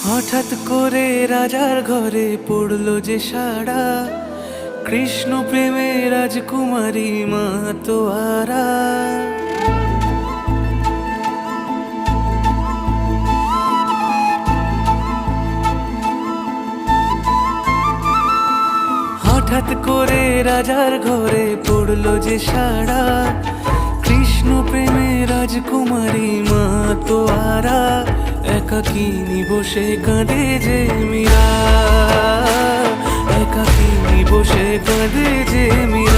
হঠাৎ করে রাজার ঘরে পড়লো যে সাড়া, কৃষ্ণ প্রেমে রাজকুমারী মাতোয়ারা। হঠাৎ করে রাজার ঘরে পড়লো যে সাড়া, কৃষ্ণ প্রেমে রাজকুমারী মাতোয়ারা। একাকিনী বসে কাঁদে যে মীরা, একাকিনী বসে কাঁদে যে মীরা।